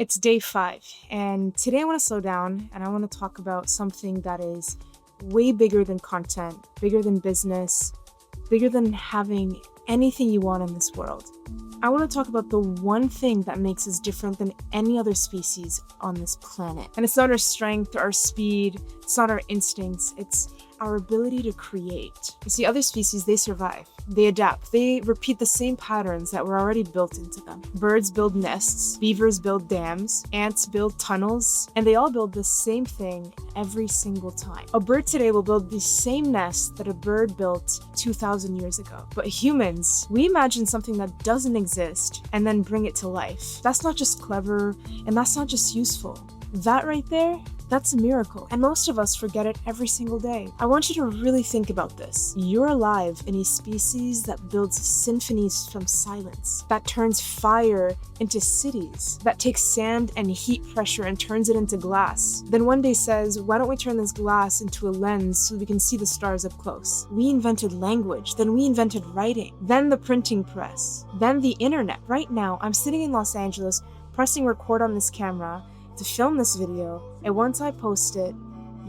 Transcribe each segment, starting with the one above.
It's day 5, and today I want to slow down and I want to talk about something that is way bigger than content, bigger than business, bigger than having anything you want in this world. I want to talk about the one thing that makes us different than any other species on this planet. And it's not our strength or our speed, it's not our instincts, it's our ability to create. You see, other species, they survive, they adapt, they repeat the same patterns that were already built into them. Birds build nests, beavers build dams, ants build tunnels, and they all build the same thing every single time. A bird today will build the same nest that a bird built 2,000 years ago. But humans, we imagine something that doesn't exist and then bring it to life. That's not just clever, and that's not just useful. That right there, that's a miracle, and most of us forget it every single day. I want you to really think about this. You're alive in a species that builds symphonies from silence, that turns fire into cities, that takes sand and heat pressure and turns it into glass. Then one day says, why don't we turn this glass into a lens so we can see the stars up close? We invented language, then we invented writing, then the printing press, then the internet. Right now, I'm sitting in Los Angeles, pressing record on this camera, to film this video, and once I post it,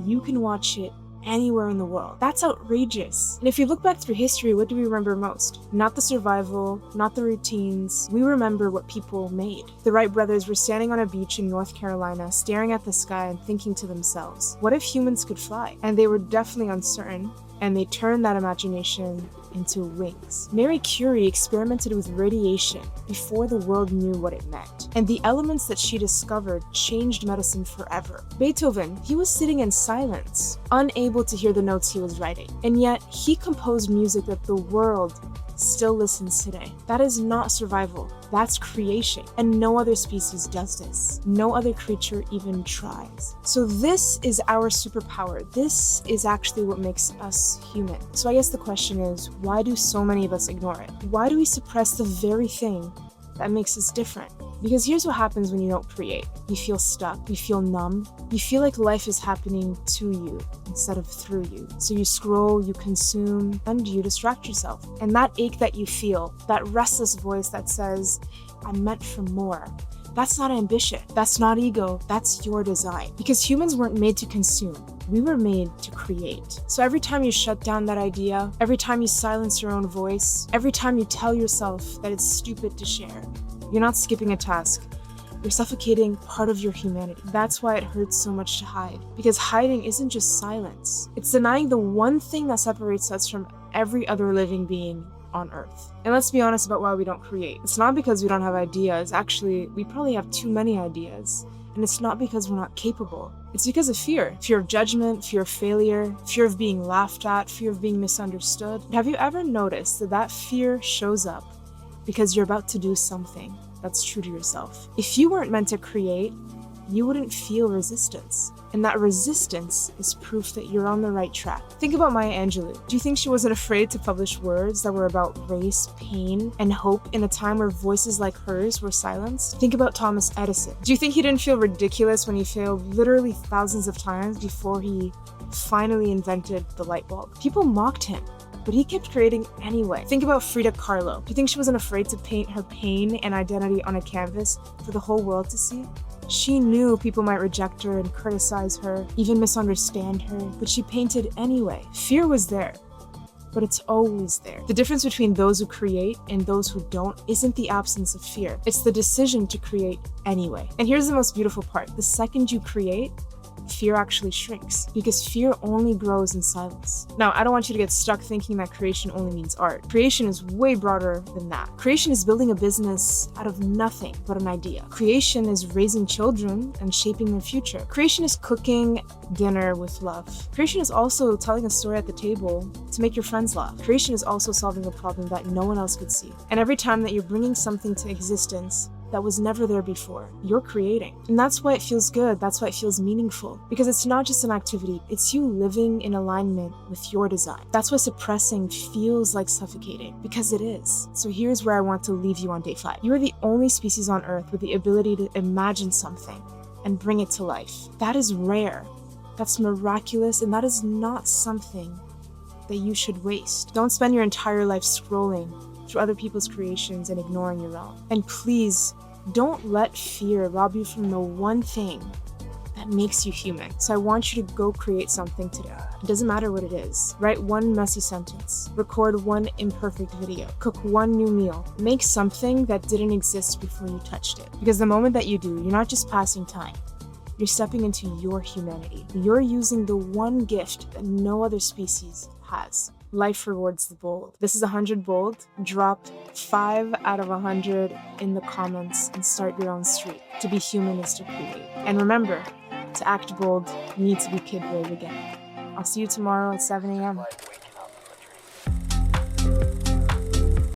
you can watch it anywhere in the world. That's outrageous. And if you look back through history, what do we remember most? Not the survival, not the routines. We remember what people made. The Wright brothers were standing on a beach in North Carolina, staring at the sky and thinking to themselves, what if humans could fly? And they were definitely uncertain, and they turned that imagination into wings. Marie Curie experimented with radiation before the world knew what it meant. And the elements that she discovered changed medicine forever. Beethoven, he was sitting in silence, unable to hear the notes he was writing. And yet, he composed music that the world still listens today. That is not survival, that's creation. And no other species does this. No other creature even tries. So this is our superpower. This is actually what makes us human. So I guess the question is, why do so many of us ignore it? Why do we suppress the very thing that makes us different? Because here's what happens when you don't create. You feel stuck, you feel numb, you feel like life is happening to you instead of through you. So you scroll, you consume, and you distract yourself. And that ache that you feel, that restless voice that says, I'm meant for more, that's not ambition, that's not ego, that's your design. Because humans weren't made to consume, we were made to create. So every time you shut down that idea, every time you silence your own voice, every time you tell yourself that it's stupid to share, you're not skipping a task, you're suffocating part of your humanity. That's why it hurts so much to hide. Because hiding isn't just silence, it's denying the one thing that separates us from every other living being on Earth. And let's be honest about why we don't create. It's not because we don't have ideas. Actually, we probably have too many ideas. And it's not because we're not capable. It's because of fear. Fear of judgment, fear of failure, fear of being laughed at, fear of being misunderstood. Have you ever noticed that that fear shows up because you're about to do something that's true to yourself? If you weren't meant to create, you wouldn't feel resistance. And that resistance is proof that you're on the right track. Think about Maya Angelou. Do you think she wasn't afraid to publish words that were about race, pain, and hope in a time where voices like hers were silenced? Think about Thomas Edison. Do you think he didn't feel ridiculous when he failed literally thousands of times before he finally invented the light bulb? People mocked him, but he kept creating anyway. Think about Frida Kahlo. Do you think she wasn't afraid to paint her pain and identity on a canvas for the whole world to see? She knew people might reject her and criticize her, even misunderstand her, but she painted anyway. Fear was there, but it's always there. The difference between those who create and those who don't isn't the absence of fear. It's the decision to create anyway. And here's the most beautiful part. The second you create, fear actually shrinks, because fear only grows in silence. Now, I don't want you to get stuck thinking that creation only means art. Creation is way broader than that. Creation is building a business out of nothing but an idea. Creation is raising children and shaping their future. Creation is cooking dinner with love. Creation is also telling a story at the table to make your friends laugh. Creation is also solving a problem that no one else could see. And every time that you're bringing something to existence that was never there before, you're creating. And that's why it feels good, that's why it feels meaningful. Because it's not just an activity, it's you living in alignment with your design. That's why suppressing feels like suffocating, because it is. So here's where I want to leave you on day 5. You are the only species on Earth with the ability to imagine something and bring it to life. That is rare, that's miraculous, and that is not something that you should waste. Don't spend your entire life scrolling through other people's creations and ignoring your own. And please Don't let fear rob you from the one thing that makes you human. So I want you to go create something today. It doesn't matter what it is. Write one messy sentence, record one imperfect video, cook one new meal, make something that didn't exist before you touched it. Because the moment that you do, you're not just passing time. You're stepping into your humanity. You're using the one gift that no other species has. Life rewards the bold. This is 100 bold. Drop 5 out of 100 in the comments and start your own streak. To be human is to create. And remember, to act bold, you need to be kid brave again. I'll see you tomorrow at 7 a.m.